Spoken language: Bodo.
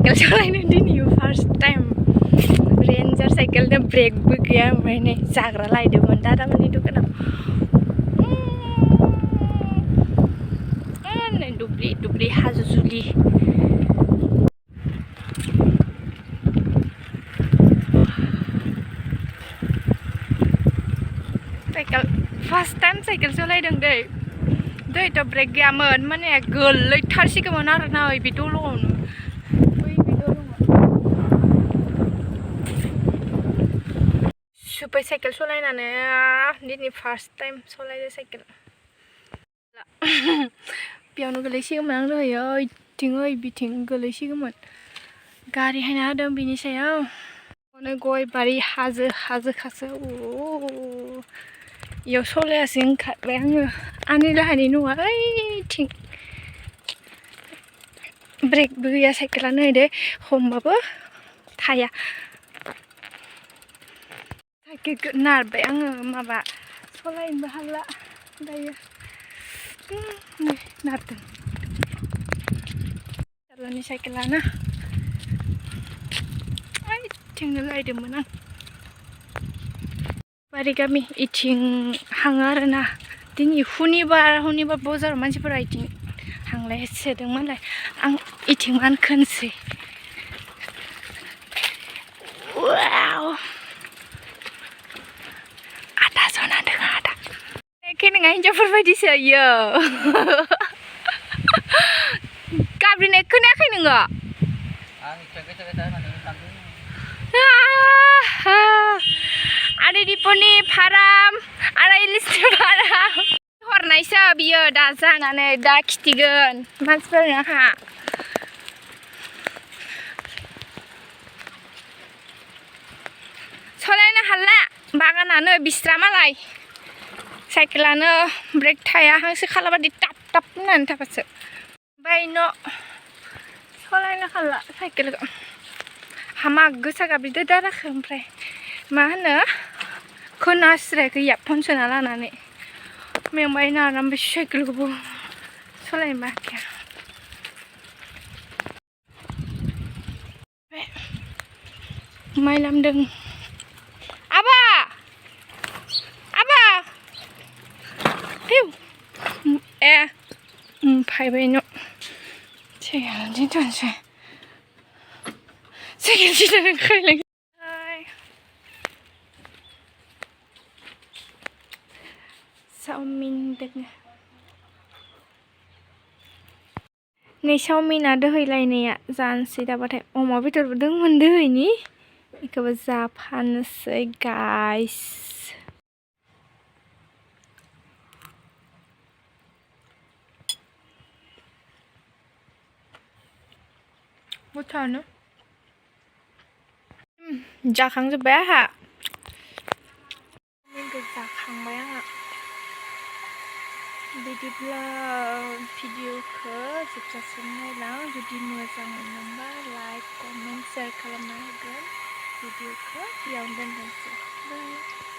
साइकेल सालायनो दिनै फार्स्ट टाइम रेन्जार साइकेलनो ब्रेकबो गैया ओमफ्राय नै जाग्रा लायदोंमोन दादामोननि दखानाव नै दुब्लि दुब्लि हाजो जुलि साइकेल फार्स्ट टाइम साइकेल सालायदों दैथ' ब्रेक गैयामोन माने गोलैथारसिगौमोन आरो ना बे दल'आवनो सुबाय साइकेल सालायनानै दिनै फार्स्ट टाइम सालायदो साइकेल बेयावनो गोलैसिगौमोन आं दहायो ओइथिं बिथिं गोलैसिगौमोन गारि हायना होदों बिनि सायाव गय बारि हाजोखासो इयाव सलायासै ओंखारबाय आङो आंनि लाहानि न'आ ओइथिं ब्रेकबो गैया साइकेला नै दे हमबाबो थाया साइकेलखौ नारबाय आङो माबा सलायनोबो हाला दायो नै नारदों फिसाज्लानि साइकेलानो ओइथिंनो लायदोंमोन आं बारि गामि इथिं हाङो आरोना दिनै हुनिबार बाजाराव मानसिफोरा इथिं हांलाय सोदोंमोनलाय आं इथिं मानखोनोसै वाव आदा जना दङ आदा एखे नङा हिन्जावफोर बायदिसो इयो गाब्रिनाय खोनायाखै नोङो आदै दिपनि फाराम आदा इलिसनि फाराम हरनायसो बियो दा जानानै दा खिथिगोन मानसिफोरनो आंहा सलायनो हाला बागानानो बिस्रा मालाय साइकेलानो ब्रेक थाया हांसो खालाबादि टाप टाप होननानै थाबासो ओमफ्राय न' सलायनो हाला साइकेलखौ हामा गोसा गाबज्रिदो दादाखौ ओमफ्राय मा होनो खोनास्रायाखै इयारफन सोना लानानै मेंबाय नालाय ओमफ्राय साइकेलखौबो सलायनो बाखाया माइ लामदों आबा फिउ ए फायबाय न' साइकेल दिनथ'नोसै साइकेल दिनथ'नो खायलाय चावमिन दोङो नै चावमिना दोहैलायनाया जानोसै दाबाथाय अमा बेदरबो दंमोन दोहैनि बेखौबो जाफानोसै गाइस गोथावानो जाखांजोब्बाय आंहा जाखांबाय आंहा बिदिब्ला भिडिअखौ जोबजासिम नायलां जुदि मोजां मोनोबा लाइक कमेन्ट शेयार खालामना होगोन भिडिअखौ बेयावनो दोनथ'नोसै बाय